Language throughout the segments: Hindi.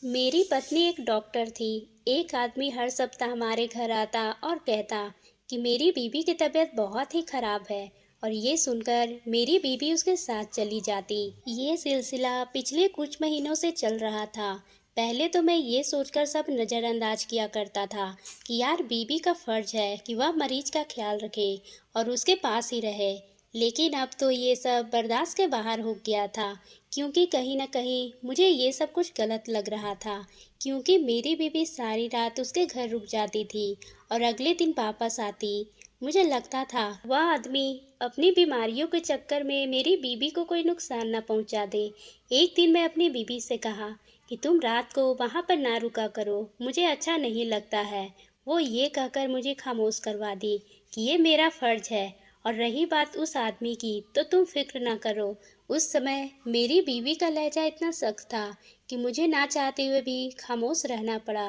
मेरी पत्नी एक डॉक्टर थी। एक आदमी हर सप्ताह हमारे घर आता और कहता कि मेरी बीवी की तबीयत बहुत ही खराब है, और ये सुनकर मेरी बीवी उसके साथ चली जाती। ये सिलसिला पिछले कुछ महीनों से चल रहा था। पहले तो मैं ये सोचकर सब नज़रअंदाज किया करता था कि यार बीवी का फर्ज है कि वह मरीज का ख्याल रखे और उसके पास ही रहे। लेकिन अब तो ये सब बर्दाश्त के बाहर हो गया था, क्योंकि कहीं न कहीं मुझे ये सब कुछ गलत लग रहा था। क्योंकि मेरी बीवी सारी रात उसके घर रुक जाती थी और अगले दिन वापस आती। मुझे लगता था वह आदमी अपनी बीमारियों के चक्कर में मेरी बीवी को कोई नुकसान न पहुंचा दे। एक दिन मैं अपनी बीवी से कहा कि तुम रात को वहां पर ना रुका करो, मुझे अच्छा नहीं लगता है। वो ये कहकर मुझे खामोश करवा दी कि ये मेरा फर्ज है। और रही बात उस आदमी की, तो तुम फिक्र ना करो। उस समय मेरी बीवी का लहजा इतना सख्त था कि मुझे ना चाहते हुए भी खामोश रहना पड़ा।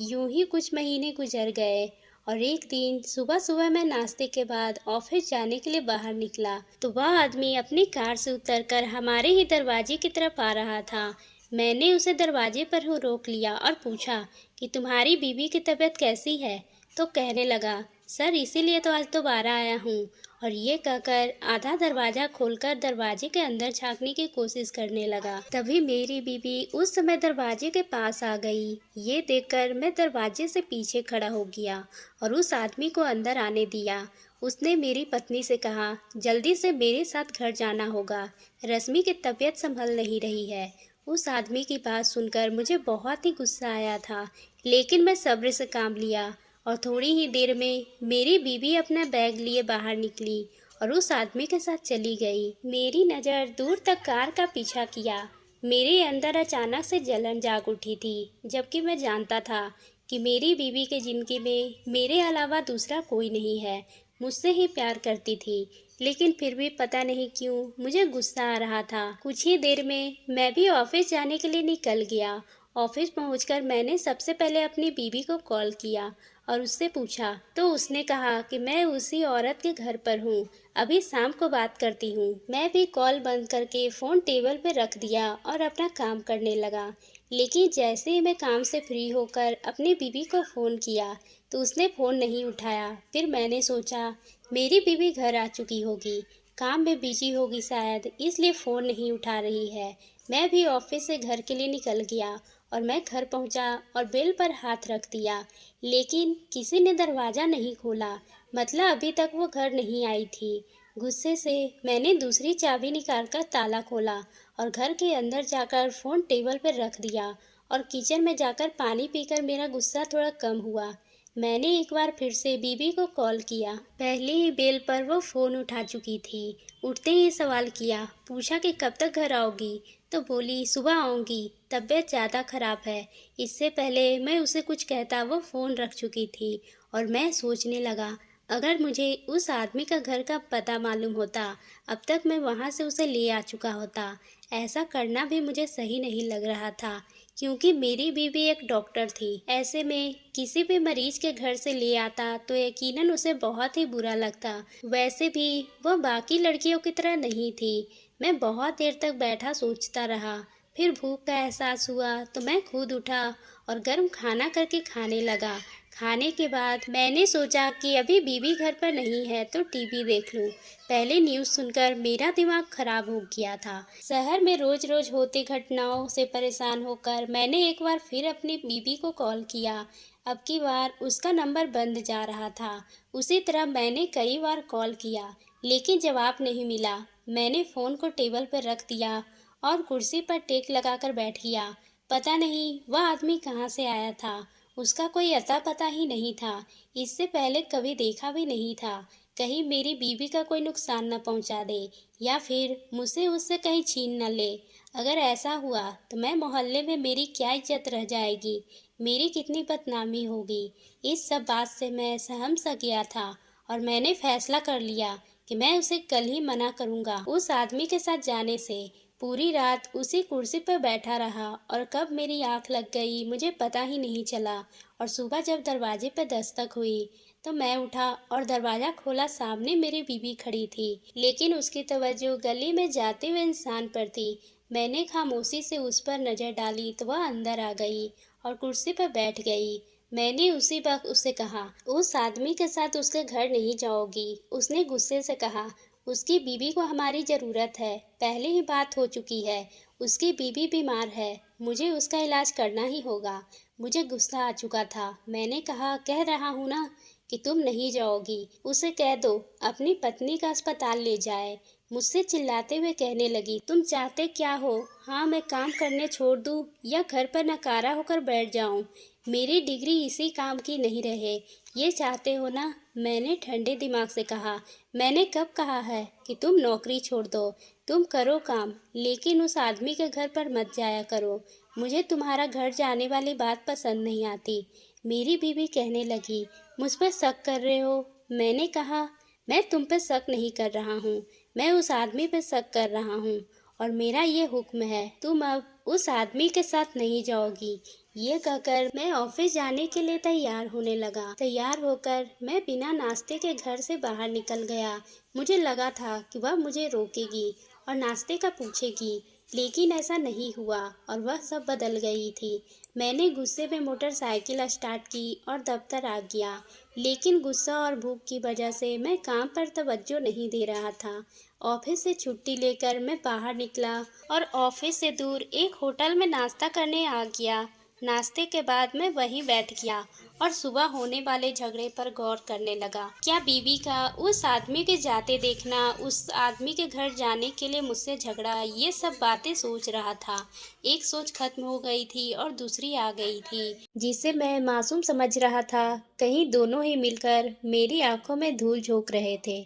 यूं ही कुछ महीने गुजर गए और एक दिन सुबह सुबह मैं नाश्ते के बाद ऑफिस जाने के लिए बाहर निकला, तो वह आदमी अपनी कार से उतरकर हमारे ही दरवाजे की तरफ आ रहा था। मैंने उसे दरवाजे पर ही रोक लिया और पूछा कि तुम्हारी बीवी की तबीयत कैसी है। तो कहने लगा, सर इसीलिए तो आज दोबारा आया हूँ। और ये कहकर आधा दरवाजा खोलकर दरवाजे के अंदर झांकने की कोशिश करने लगा। तभी मेरी बीवी उस समय दरवाजे के पास आ गई। ये देखकर मैं दरवाजे से पीछे खड़ा हो गया और उस आदमी को अंदर आने दिया। उसने मेरी पत्नी से कहा, जल्दी से मेरे साथ घर जाना होगा, रश्मि की तबीयत संभल नहीं रही है। उस आदमी की बात सुनकर मुझे बहुत ही गुस्सा आया था, लेकिन मैं सब्र से काम लिया और थोड़ी ही देर में मेरी बीवी अपना बैग लिए बाहर निकली और उस आदमी के साथ चली गई। मेरी नज़र दूर तक कार का पीछा किया। मेरे अंदर अचानक से जलन जाग उठी थी, जबकि मैं जानता था कि मेरी बीवी के जिंदगी में मेरे अलावा दूसरा कोई नहीं है। मुझसे ही प्यार करती थी, लेकिन फिर भी पता नहीं क्यों मुझे गुस्सा आ रहा था। कुछ ही देर में मैं भी ऑफिस जाने के लिए निकल गया। ऑफिस पहुंचकर मैंने सबसे पहले अपनी बीवी को कॉल किया और उससे पूछा, तो उसने कहा कि मैं उसी औरत के घर पर हूँ, अभी शाम को बात करती हूँ। मैं भी कॉल बंद करके फ़ोन टेबल पर रख दिया और अपना काम करने लगा। लेकिन जैसे ही मैं काम से फ्री होकर अपनी बीवी को फ़ोन किया, तो उसने फ़ोन नहीं उठाया। फिर मैंने सोचा मेरी बीवी घर आ चुकी होगी, काम में बिजी होगी शायद, इसलिए फ़ोन नहीं उठा रही है। मैं भी ऑफिस से घर के लिए निकल गया और मैं घर पहुंचा और बेल पर हाथ रख दिया, लेकिन किसी ने दरवाज़ा नहीं खोला। मतलब अभी तक वो घर नहीं आई थी। गुस्से से मैंने दूसरी चाबी निकालकर ताला खोला और घर के अंदर जाकर फ़ोन टेबल पर रख दिया और किचन में जाकर पानी पीकर मेरा गुस्सा थोड़ा कम हुआ। मैंने एक बार फिर से बीबी को कॉल किया। पहले ही बेल पर वो फ़ोन उठा चुकी थी। उठते ही सवाल किया, पूछा कि कब तक घर आओगी। तो बोली सुबह आऊँगी, तबीयत ज़्यादा ख़राब है। इससे पहले मैं उसे कुछ कहता वो फ़ोन रख चुकी थी और मैं सोचने लगा, अगर मुझे उस आदमी का घर का पता मालूम होता, अब तक मैं वहाँ से उसे ले आ चुका होता। ऐसा करना भी मुझे सही नहीं लग रहा था, क्योंकि मेरी बीवी एक डॉक्टर थी। ऐसे में किसी भी मरीज के घर से ले आता तो यकीनन उसे बहुत ही बुरा लगता। वैसे भी वह बाकी लड़कियों की तरह नहीं थी। मैं बहुत देर तक बैठा सोचता रहा। फिर भूख का एहसास हुआ तो मैं खुद उठा और गर्म खाना करके खाने लगा। खाने के बाद मैंने सोचा कि अभी बीवी घर पर नहीं है तो टीवी देख लूं। पहले न्यूज़ सुनकर मेरा दिमाग खराब हो गया था। शहर में रोज रोज होती घटनाओं से परेशान होकर मैंने एक बार फिर अपनी बीवी को कॉल किया। अब की बार उसका नंबर बंद जा रहा था। उसी तरह मैंने कई बार कॉल किया, लेकिन जवाब नहीं मिला। मैंने फ़ोन को टेबल पर रख दिया और कुर्सी पर टेक लगाकर बैठ गया। पता नहीं वह आदमी कहाँ से आया था। उसका कोई अता पता ही नहीं था। इससे पहले कभी देखा भी नहीं था। कहीं मेरी बीवी का कोई नुकसान न पहुंचा दे या फिर मुझसे उससे कहीं छीन न ले। अगर ऐसा हुआ तो मैं मोहल्ले में मेरी क्या इज्जत रह जाएगी, मेरी कितनी बदनामी होगी। इस सब बात से मैं सहम सा गया था और मैंने फैसला कर लिया कि मैं उसे कल ही मना करूंगा उस आदमी के साथ जाने से। पूरी रात उसी कुर्सी पर बैठा रहा और कब मेरी आंख लग गई मुझे पता ही नहीं चला। और सुबह जब दरवाजे पर दस्तक हुई तो मैं उठा और दरवाज़ा खोला। सामने मेरी बीवी खड़ी थी, लेकिन उसकी तवज्जो गली में जाते हुए इंसान पर थी। मैंने खामोशी से उस पर नजर डाली तो वह अंदर आ गई और कुर्सी पर बैठ गई। मैंने उसी वक्त उससे कहा, उस आदमी के साथ उसके घर नहीं जाओगी। उसने गुस्से से कहा, उसकी बीवी को हमारी जरूरत है, पहले ही बात हो चुकी है। उसकी बीवी बीमार है, मुझे उसका इलाज करना ही होगा। मुझे गुस्सा आ चुका था। मैंने कहा, कह रहा हूँ ना कि तुम नहीं जाओगी। उसे कह दो अपनी पत्नी का अस्पताल ले जाए। मुझसे चिल्लाते हुए कहने लगी, तुम चाहते क्या हो? हाँ, मैं काम करने छोड़ दूँ या घर पर नकारा होकर बैठ जाऊँ? मेरी डिग्री इसी काम की नहीं रहे, ये चाहते हो ना? मैंने ठंडे दिमाग से कहा, मैंने कब कहा है कि तुम नौकरी छोड़ दो? तुम करो काम, लेकिन उस आदमी के घर पर मत जाया करो। मुझे तुम्हारा घर जाने वाली बात पसंद नहीं आती। मेरी बीवी कहने लगी, मुझ पर शक कर रहे हो? मैंने कहा, मैं तुम पर शक नहीं कर रहा हूँ, मैं उस आदमी पर शक कर रहा हूँ और मेरा ये हुक्म है, तुम अब उस आदमी के साथ नहीं जाओगी। ये कहकर मैं ऑफिस जाने के लिए तैयार होने लगा। तैयार होकर मैं बिना नाश्ते के घर से बाहर निकल गया। मुझे लगा था कि वह मुझे रोकेगी और नाश्ते का पूछेगी, लेकिन ऐसा नहीं हुआ और वह सब बदल गई थी। मैंने गुस्से में मोटरसाइकिल स्टार्ट की और दफ्तर आ गया, लेकिन गुस्सा और भूख की वजह से मैं काम पर तवज्जो नहीं दे रहा था। ऑफिस से छुट्टी लेकर मैं बाहर निकला और ऑफिस से दूर एक होटल में नाश्ता करने आ गया। नाश्ते के बाद मैं वहीं बैठ गया और सुबह होने वाले झगड़े पर गौर करने लगा। क्या बीवी का उस आदमी के जाते देखना, उस आदमी के घर जाने के लिए मुझसे झगड़ा, ये सब बातें सोच रहा था। एक सोच खत्म हो गई थी और दूसरी आ गई थी, जिसे मैं मासूम समझ रहा था। कहीं दोनों ही मिलकर मेरी आंखों में धूल झोंक रहे थे।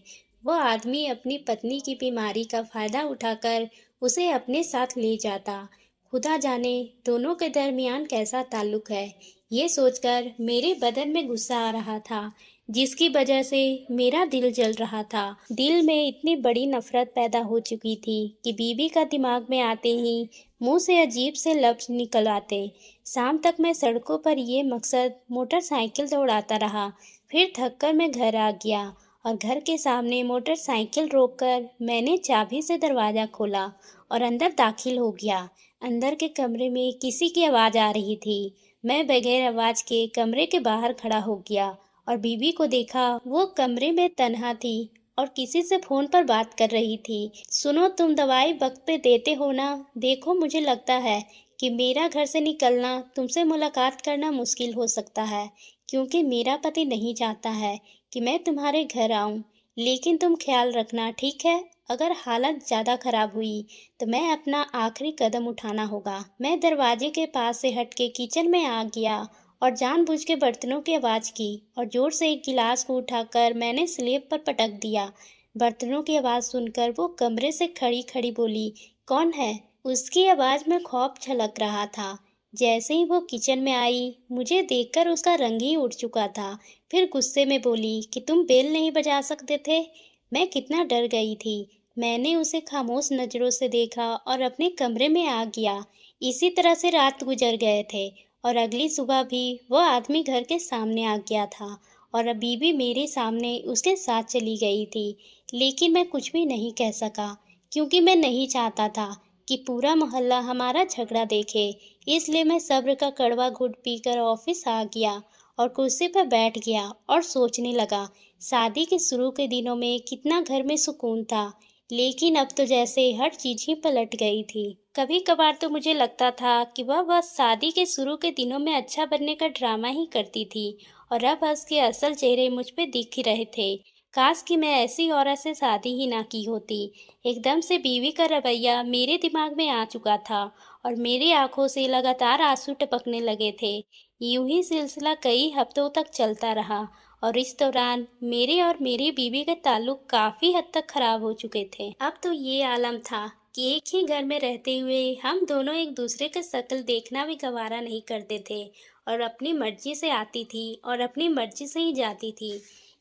वह आदमी अपनी पत्नी की बीमारी का फायदा उठाकर उसे अपने साथ ले जाता। खुदा जाने दोनों के दरमियान कैसा ताल्लुक है। ये सोचकर मेरे बदन में गुस्सा आ रहा था, जिसकी वजह से मेरा दिल जल रहा था। दिल में इतनी बड़ी नफरत पैदा हो चुकी थी कि बीवी का दिमाग में आते ही मुंह से अजीब से लफ्ज निकल आते। शाम तक मैं सड़कों पर ये मकसद मोटरसाइकिल दौड़ाता रहा। फिर थककर मैं घर आ गया और घर के सामने मोटरसाइकिल रोककर मैंने चाबी से दरवाज़ा खोला और अंदर दाखिल हो गया। अंदर के कमरे में किसी की आवाज़ आ रही थी। मैं बगैर आवाज़ के कमरे के बाहर खड़ा हो गया और बीवी को देखा। वो कमरे में तन्हा थी और किसी से फ़ोन पर बात कर रही थी। सुनो, तुम दवाई वक्त पे देते हो ना? देखो, मुझे लगता है कि मेरा घर से निकलना, तुमसे मुलाकात करना मुश्किल हो सकता है, क्योंकि मेरा पति नहीं चाहता है कि मैं तुम्हारे घर आऊं। लेकिन तुम ख्याल रखना, ठीक है? अगर हालत ज़्यादा खराब हुई तो मैं अपना आखिरी कदम उठाना होगा। मैं दरवाजे के पास से हटके किचन में आ गया और जानबूझ के बर्तनों की आवाज़ की और ज़ोर से एक गिलास को उठाकर मैंने स्लेब पर पटक दिया। बर्तनों की आवाज़ सुनकर वो कमरे से खड़ी खड़ी बोली, कौन है? उसकी आवाज़ में खौफ झलक रहा था। जैसे ही वो किचन में आई, मुझे देखकर उसका रंग ही उड़ चुका था। फिर गुस्से में बोली कि तुम बेल नहीं बजा सकते थे? मैं कितना डर गई थी। मैंने उसे खामोश नज़रों से देखा और अपने कमरे में आ गया। इसी तरह से रात गुजर गए थे और अगली सुबह भी वह आदमी घर के सामने आ गया था और अब बीवी मेरे सामने उसके साथ चली गई थी। लेकिन मैं कुछ भी नहीं कह सका, क्योंकि मैं नहीं चाहता था कि पूरा मोहल्ला हमारा झगड़ा देखे। इसलिए मैं सब्र का कड़वा घूंट पीकर ऑफिस आ गया और कुर्सी पर बैठ गया और सोचने लगा। शादी के शुरू के दिनों में कितना घर में सुकून था, लेकिन अब तो जैसे हर चीज ही पलट गई थी। कभी कभार तो मुझे लगता था कि वह बस शादी के शुरू के दिनों में अच्छा बनने का ड्रामा ही करती थी और अब उसके असल चेहरे मुझ पे दिख रहे थे। काश कि मैं ऐसी औरत से शादी ही ना की होती। एकदम से बीवी का रवैया मेरे दिमाग में आ चुका था और मेरी आंखों से लगातार आंसू टपकने लगे थे। यूं ही सिलसिला कई हफ्तों तक चलता रहा और इस दौरान मेरे और मेरी बीवी के ताल्लुक काफी हद तक खराब हो चुके थे। अब तो ये आलम था कि एक ही घर में रहते हुए हम दोनों एक दूसरे का शक्ल देखना भी गवारा नहीं करते थे और अपनी मर्जी से आती थी और अपनी मर्जी से ही जाती थी।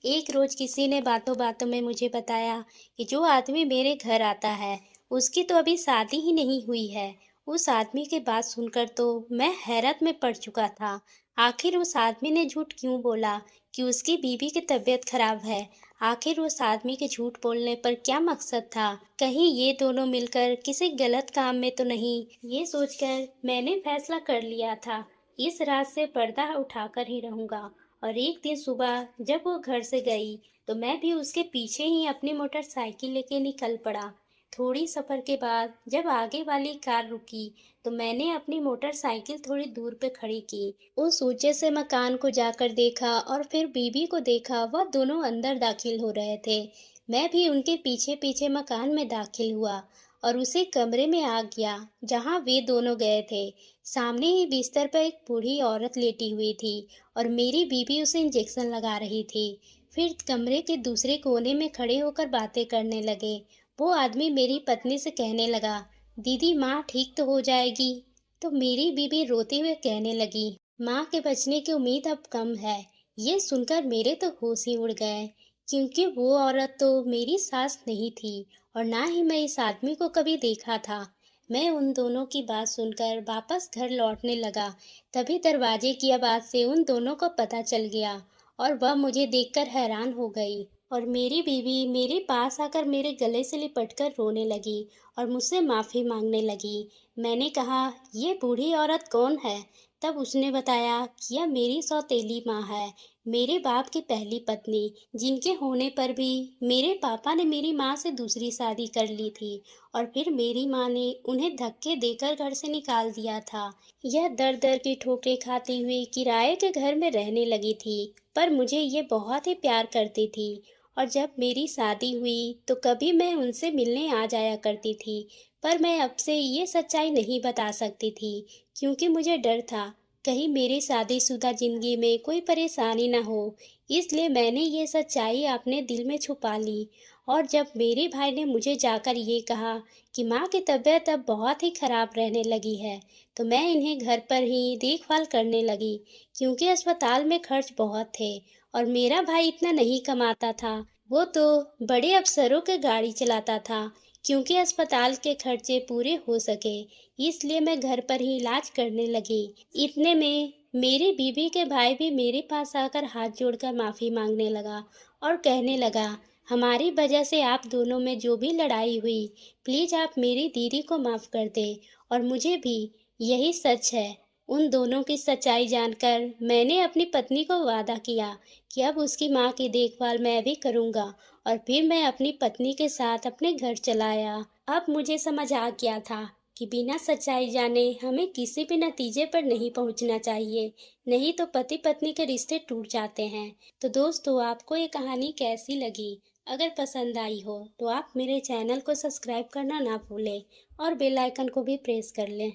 एक रोज किसी ने बातों बातों में मुझे बताया कि जो आदमी मेरे घर आता है उसकी तो अभी शादी ही नहीं हुई है। उस आदमी की बात सुनकर तो मैं हैरत में पड़ चुका था। आखिर उस आदमी ने झूठ क्यों बोला कि उसकी बीवी की तबीयत खराब है? आखिर उस आदमी के झूठ बोलने पर क्या मकसद था? कहीं ये दोनों मिलकर किसी गलत काम में तो नहीं? ये सोचकर मैंने फैसला कर लिया था, इस रात से पर्दा उठाकर ही रहूंगा। और एक दिन सुबह जब वो घर से गई, तो मैं भी उसके पीछे ही अपनी मोटरसाइकिल लेके निकल पड़ा। थोड़ी सफर के बाद जब आगे वाली कार रुकी, तो मैंने अपनी मोटरसाइकिल थोड़ी दूर पे खड़ी की। उस ऊंचे से मकान को जाकर देखा और फिर बीबी को देखा, वह दोनों अंदर दाखिल हो रहे थे। मैं भी उनके पीछे पीछे मकान में दाखिल हुआ और उसी कमरे में आ गया जहां वे दोनों गए थे। सामने ही बिस्तर पर एक बूढ़ी औरत लेटी हुई थी और मेरी बीबी उसे इंजेक्शन लगा रही थी। फिर कमरे के दूसरे कोने में खड़े होकर बातें करने लगे। वो आदमी मेरी पत्नी से कहने लगा, दीदी माँ ठीक तो हो जाएगी? तो मेरी बीबी रोते हुए कहने लगी, माँ के बचने की उम्मीद अब कम है। ये सुनकर मेरे तो होश ही उड़ गए, क्योंकि वो औरत तो मेरी सास नहीं थी और ना ही मैं इस आदमी को कभी देखा था। मैं उन दोनों की बात सुनकर वापस घर लौटने लगा। तभी दरवाजे की आवाज से उन दोनों को पता चल गया और वह मुझे देखकर हैरान हो गई और मेरी बीवी मेरे पास आकर मेरे गले से लिपटकर रोने लगी और मुझसे माफ़ी मांगने लगी। मैंने कहा, ये बूढ़ी औरत कौन है? तब उसने बताया कि यह मेरी सौतेली माँ है, मेरे बाप की पहली पत्नी, जिनके होने पर भी मेरे पापा ने मेरी माँ से दूसरी शादी कर ली थी और फिर मेरी माँ ने उन्हें धक्के देकर घर से निकाल दिया था। यह दर दर की ठोकरें खाती हुई किराए के घर में रहने लगी थी, पर मुझे ये बहुत ही प्यार करती थी और जब मेरी शादी हुई तो कभी मैं उनसे मिलने आ जाया करती थी। पर मैं अब से ये सच्चाई नहीं बता सकती थी, क्योंकि मुझे डर था कहीं मेरी शादीशुदा जिंदगी में कोई परेशानी न हो। इसलिए मैंने ये सच्चाई अपने दिल में छुपा ली। और जब मेरे भाई ने मुझे जाकर ये कहा कि माँ की तबीयत अब बहुत ही खराब रहने लगी है, तो मैं इन्हें घर पर ही देखभाल करने लगी, क्योंकि अस्पताल में खर्च बहुत थे और मेरा भाई इतना नहीं कमाता था। वो तो बड़े अफसरों की गाड़ी चलाता था। क्योंकि अस्पताल के खर्चे पूरे हो सके, इसलिए मैं घर पर ही इलाज करने लगी। इतने में मेरी बीबी के भाई भी मेरे पास आकर हाथ जोड़कर माफ़ी मांगने लगा और कहने लगा, हमारी वजह से आप दोनों में जो भी लड़ाई हुई, प्लीज़ आप मेरी दीदी को माफ़ कर दें और मुझे भी। यही सच है। उन दोनों की सच्चाई जानकर मैंने अपनी पत्नी को वादा किया कि अब उसकी माँ की देखभाल मैं भी करूँगा और फिर मैं अपनी पत्नी के साथ अपने घर चला आया। अब मुझे समझ आ गया था कि बिना सच्चाई जाने हमें किसी भी नतीजे पर नहीं पहुंचना चाहिए, नहीं तो पति पत्नी के रिश्ते टूट जाते हैं। तो दोस्तों, आपको ये कहानी कैसी लगी? अगर पसंद आई हो तो आप मेरे चैनल को सब्सक्राइब करना ना भूलें और बेल आइकन को भी प्रेस कर लें।